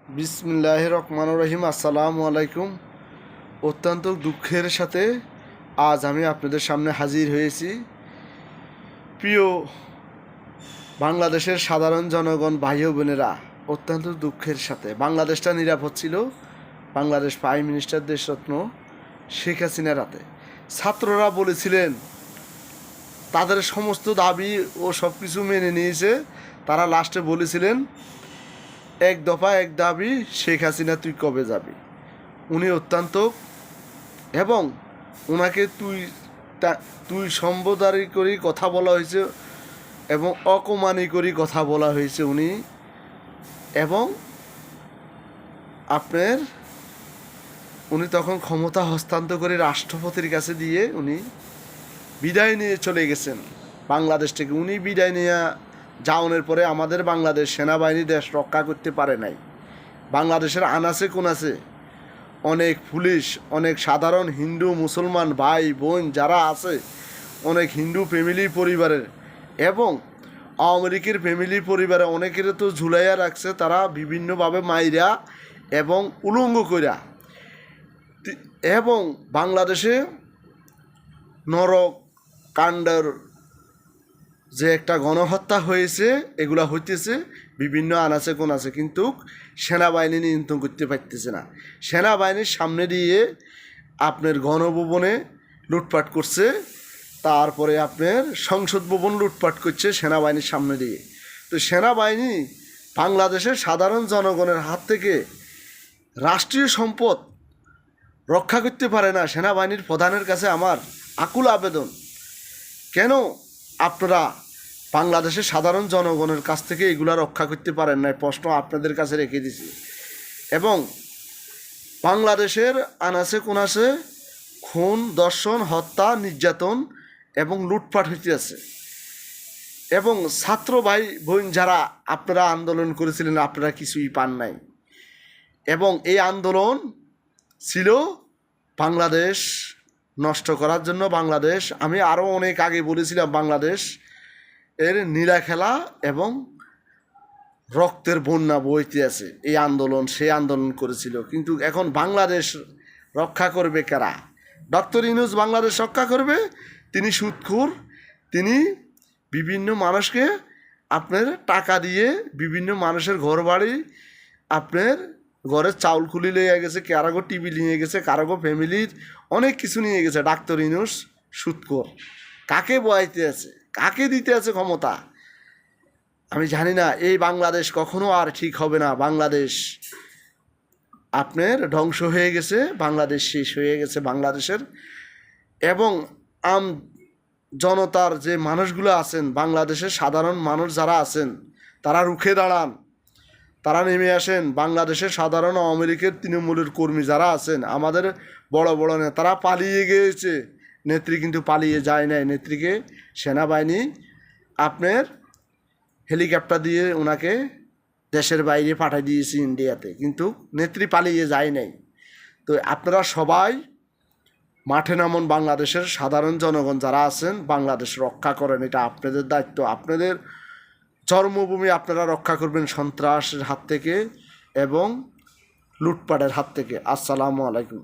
বিসমিল্লাহির রহমানির রহিম। আসসালামু আলাইকুম। অত্যন্ত দুঃখের সাথে আজ আমি আপনাদের সামনে হাজির হয়েছি। প্রিয় বাংলাদেশের সাধারণ জনগণ, ভাই ও বোনেরা, অত্যন্ত দুঃখের সাথে বাংলাদেশটা নিরাপদ ছিল বাংলাদেশ প্রাইম মিনিস্টার দেশরত্ন শেখ হাসিনার হাতে। ছাত্ররা বলেছিলেন, তাদের সমস্ত দাবি ও সব কিছু মেনে নিয়েছে। তারা লাস্টে বলেছিলেন, এক দফা এক দাবি, শেখ হাসিনা তুই কবে যাবি। উনি অত্যন্ত এবং ওনাকে তুই সম্বোধন করি কথা বলা হয়েছে এবং অকমানি করি কথা বলা হয়েছে উনি। এবং উনি তখন ক্ষমতা হস্তান্তর করে রাষ্ট্রপতির কাছে দিয়ে উনি বিদায় নিয়ে চলে গেছেন বাংলাদেশ থেকে। উনি বিদায় নিয়ে যাওয়ার পরে আমাদের বাংলাদেশ সেনাবাহিনী দেশ রক্ষা করতে পারে নাই। বাংলাদেশের আনাচে কোনাচে অনেক পুলিশ, অনেক সাধারণ হিন্দু মুসলমান ভাই বোন যারা আছে, অনেক হিন্দু ফ্যামিলি পরিবারের এবং আওয়ামী লীগের ফ্যামিলি পরিবারে অনেকের তো ঝুলাইয়া রাখছে তারা বিভিন্নভাবে মাইরা এবং উলঙ্গ কইরা। এবং বাংলাদেশে নরক কাণ্ডের যে একটা গণহত্যা হয়েছে, এগুলা হইতেছে বিভিন্ন আনাচে কোনাচে, কিন্তু সেনাবাহিনী নিয়ন্ত্রণ করতে পারতেছে না। সেনাবাহিনীর সামনে দিয়ে আপনার গণভবনে লুটপাট করছে, তারপরে আপনার সংসদ ভবন লুটপাট করছে সেনাবাহিনীর সামনে দিয়ে। তো সেনাবাহিনী বাংলাদেশের সাধারণ জনগণের হাত থেকে রাষ্ট্রীয় সম্পদ রক্ষা করতে পারে না। সেনাবাহিনীর প্রধানের কাছে আমার আকুল আবেদন, কেন আপনারা বাংলাদেশের সাধারণ জনগণের কাছ থেকে এগুলা রক্ষা করতে পারেন না? প্রশ্ন আপনাদের কাছে রেখে দিছি। এবং বাংলাদেশের আনাচে কোনাচে খুন, দর্শন, হত্যা, নির্যাতন এবং লুটপাট হইতে আছে। এবং ছাত্র ভাই বোন যারা আপনারা আন্দোলন করেছিলেন, আপনারা কিছুই পান নাই। এবং এই আন্দোলন ছিল বাংলাদেশ নষ্ট করার জন্য। বাংলাদেশ, আমি আরও অনেক আগে বলেছিলাম, বাংলাদেশ এর নীলা খেলা এবং রক্তের বন্যা বইতে আছে। এই আন্দোলন সেই আন্দোলন করেছিল, কিন্তু এখন বাংলাদেশ রক্ষা করবে কারা? ডক্টর ইউনূস বাংলাদেশ রক্ষা করবে। তিনি সুদখোর, তিনি বিভিন্ন মানুষকে আপনার টাকা দিয়ে বিভিন্ন মানুষের ঘর বাড়ি, আপনার ঘরের চাউল খুলি নিয়ে গেছে, কারাগো টিভি নিয়ে গেছে, কারাগো ফ্যামিলির অনেক কিছু নিয়ে গেছে। ডাক্তার ইউনূস সুদখোর। কাকে বয়াইতে আছে, কাকে দিতে আছে ক্ষমতা আমি জানি না। এই বাংলাদেশ কখনো আর ঠিক হবে না। বাংলাদেশ আপনার ধ্বংস হয়ে গেছে, বাংলাদেশ শেষ হয়ে গেছে বাংলাদেশের। এবং জনতার যে মানুষগুলো আছেন, বাংলাদেশের সাধারণ মানুষ যারা আছেন, তারা রুখে দাঁড়ান, তারা নেমে আসেন। বাংলাদেশের সাধারণ আওয়ামী লীগের তৃণমূলের কর্মী যারা আছেন, আমাদের বড় বড় নেতারা পালিয়ে গিয়েছে, নেত্রী কিন্তু পালিয়ে যায় নাই। নেত্রীকে সেনাবাহিনী আপনার হেলিকপ্টার দিয়ে ওনাকে দেশের বাইরে পাঠিয়ে দিয়েছে ইন্ডিয়াতে, কিন্তু নেত্রী পালিয়ে যায় নাই। তো আপনারা সবাই মাঠে নামুন। বাংলাদেশের সাধারণ জনগণ যারা আছেন, বাংলাদেশ রক্ষা করেন, এটা আপনাদের দায়িত্ব। আপনাদের জন্মভূমি আপনারা রক্ষা করবেন সন্ত্রাসের হাত থেকে এবং লুটপাটের হাত থেকে। আসসালামু আলাইকুম।